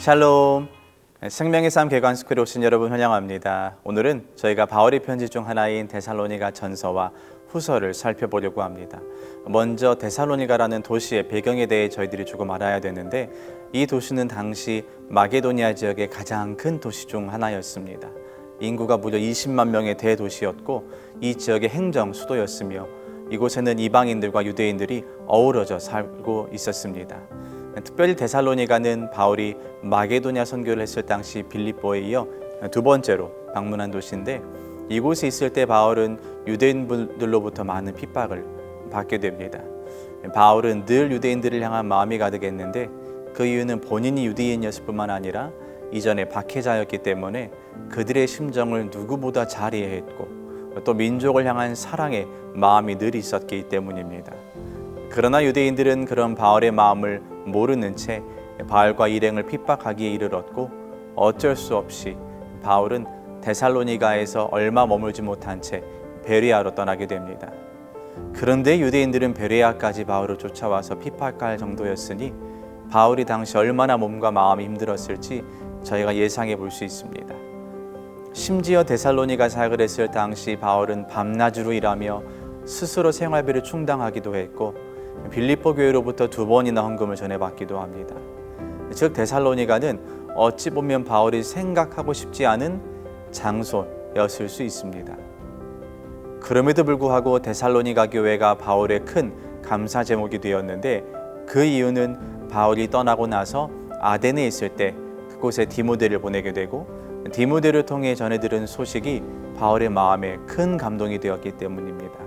샬롬. 생명의 삶 개관스쿨에 오신 여러분 환영합니다. 오늘은 저희가 바울의 편지 중 하나인 데살로니가 전서와 후서를 살펴보려고 합니다. 먼저 데살로니가라는 도시의 배경에 대해 저희들이 조금 알아야 되는데, 이 도시는 당시 마게도니아 지역의 가장 큰 도시 중 하나였습니다. 인구가 무려 20만 명의 대도시였고, 이 지역의 행정 수도였으며 이곳에는 이방인들과 유대인들이 어우러져 살고 있었습니다. 특별히 데살로니가는 바울이 마게도냐 선교를 했을 당시 빌립보에 이어 두 번째로 방문한 도시인데, 이곳에 있을 때 바울은 유대인들로부터 많은 핍박을 받게 됩니다. 바울은 늘 유대인들을 향한 마음이 가득했는데, 그 이유는 본인이 유대인이었을 뿐만 아니라 이전에 박해자였기 때문에 그들의 심정을 누구보다 잘 이해했고, 또 민족을 향한 사랑의 마음이 늘 있었기 때문입니다. 그러나 유대인들은 그런 바울의 마음을 모르는 채 바울과 일행을 핍박하기에 이르렀고, 어쩔 수 없이 바울은 데살로니가에서 얼마 머물지 못한 채 베레아로 떠나게 됩니다. 그런데 유대인들은 베레아까지 바울을 쫓아와서 핍박할 정도였으니 바울이 당시 얼마나 몸과 마음이 힘들었을지 저희가 예상해 볼 수 있습니다. 심지어 데살로니가 사역을 했을 당시 바울은 밤낮으로 일하며 스스로 생활비를 충당하기도 했고, 빌립보 교회로부터 2번이나 헌금을 전해받기도 합니다. 즉 데살로니가는 어찌 보면 바울이 생각하고 싶지 않은 장소였을 수 있습니다. 그럼에도 불구하고 데살로니가 교회가 바울의 큰 감사 제목이 되었는데, 그 이유는 바울이 떠나고 나서 아덴에 있을 때 그곳에 디모데를 보내게 되고, 디모데를 통해 전해 들은 소식이 바울의 마음에 큰 감동이 되었기 때문입니다.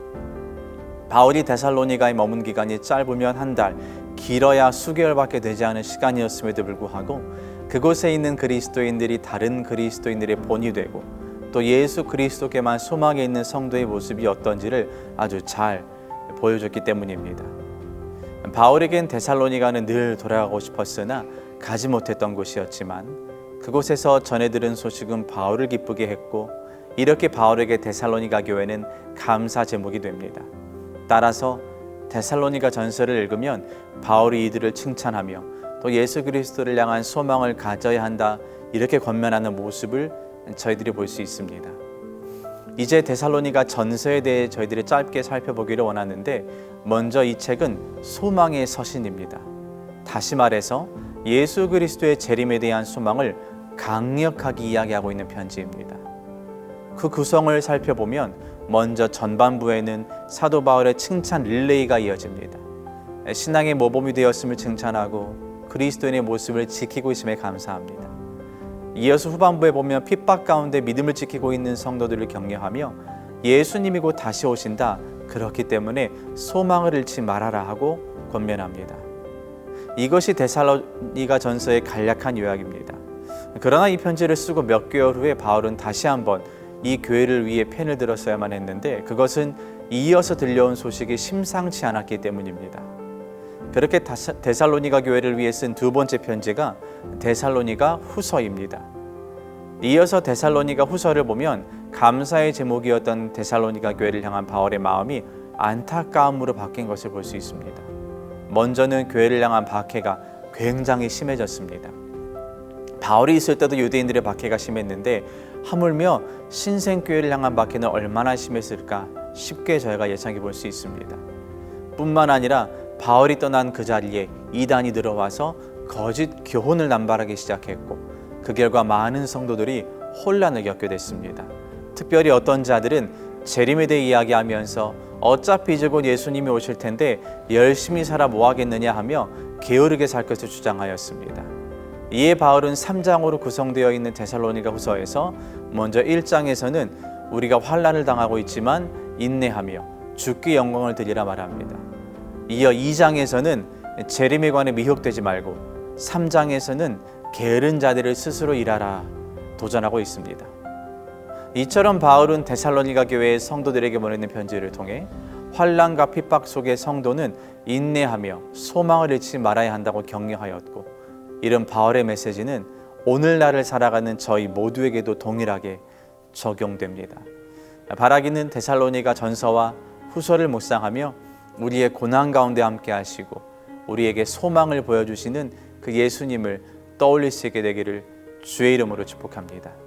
바울이 데살로니가에 머문 기간이 짧으면 한 달, 길어야 수개월밖에 되지 않은 시간이었음에도 불구하고 그곳에 있는 그리스도인들이 다른 그리스도인들의 본이 되고, 또 예수 그리스도께만 소망에 있는 성도의 모습이 어떤지를 아주 잘 보여줬기 때문입니다. 바울에겐 데살로니가는 늘 돌아가고 싶었으나 가지 못했던 곳이었지만, 그곳에서 전해 들은 소식은 바울을 기쁘게 했고, 이렇게 바울에게 데살로니가 교회는 감사 제목이 됩니다. 따라서 데살로니가 전서를 읽으면 바울이 이들을 칭찬하며 또 예수 그리스도를 향한 소망을 가져야 한다, 이렇게 권면하는 모습을 저희들이 볼 수 있습니다. 이제 데살로니가 전서에 대해 저희들이 짧게 살펴보기를 원하는데, 먼저 이 책은 소망의 서신입니다. 다시 말해서 예수 그리스도의 재림에 대한 소망을 강력하게 이야기하고 있는 편지입니다. 그 구성을 살펴보면 먼저 전반부에는 사도 바울의 칭찬 릴레이가 이어집니다. 신앙의 모범이 되었음을 칭찬하고 그리스도인의 모습을 지키고 있음에 감사합니다. 이어서 후반부에 보면 핍박 가운데 믿음을 지키고 있는 성도들을 격려하며 예수님이 곧 다시 오신다, 그렇기 때문에 소망을 잃지 말아라 하고 권면합니다. 이것이 데살로니가 전서의 간략한 요약입니다. 그러나 이 편지를 쓰고 몇 개월 후에 바울은 다시 한번 이 교회를 위해 펜을 들었어야만 했는데, 그것은 이어서 들려온 소식이 심상치 않았기 때문입니다. 그렇게 데살로니가 교회를 위해 쓴 두 번째 편지가 데살로니가 후서입니다. 이어서 데살로니가 후서를 보면 감사의 제목이었던 데살로니가 교회를 향한 바울의 마음이 안타까움으로 바뀐 것을 볼 수 있습니다. 먼저는 교회를 향한 박해가 굉장히 심해졌습니다. 바울이 있을 때도 유대인들의 박해가 심했는데, 하물며 신생교회를 향한 박해는 얼마나 심했을까 쉽게 저희가 예상해 볼 수 있습니다. 뿐만 아니라 바울이 떠난 그 자리에 이단이 들어와서 거짓 교훈을 남발하기 시작했고, 그 결과 많은 성도들이 혼란을 겪게 됐습니다. 특별히 어떤 자들은 재림에 대해 이야기하면서 어차피 이제 곧 예수님이 오실 텐데 열심히 살아 뭐 하겠느냐 하며 게으르게 살 것을 주장하였습니다. 이에 바울은 3장으로 구성되어 있는 데살로니가 후서에서 먼저 1장에서는 우리가 환난을 당하고 있지만 인내하며 주께 영광을 드리라 말합니다. 이어 2장에서는 재림에 관해 미혹되지 말고, 3장에서는 게으른 자들을 스스로 일하라 도전하고 있습니다. 이처럼 바울은 데살로니가 교회의 성도들에게 보내는 편지를 통해 환난과 핍박 속의 성도는 인내하며 소망을 잃지 말아야 한다고 격려하였고, 이런 바울의 메시지는 오늘날을 살아가는 저희 모두에게도 동일하게 적용됩니다. 바라기는 데살로니가 전서와 후서를 묵상하며 우리의 고난 가운데 함께 하시고 우리에게 소망을 보여주시는 그 예수님을 떠올릴 수 있게 되기를 주의 이름으로 축복합니다.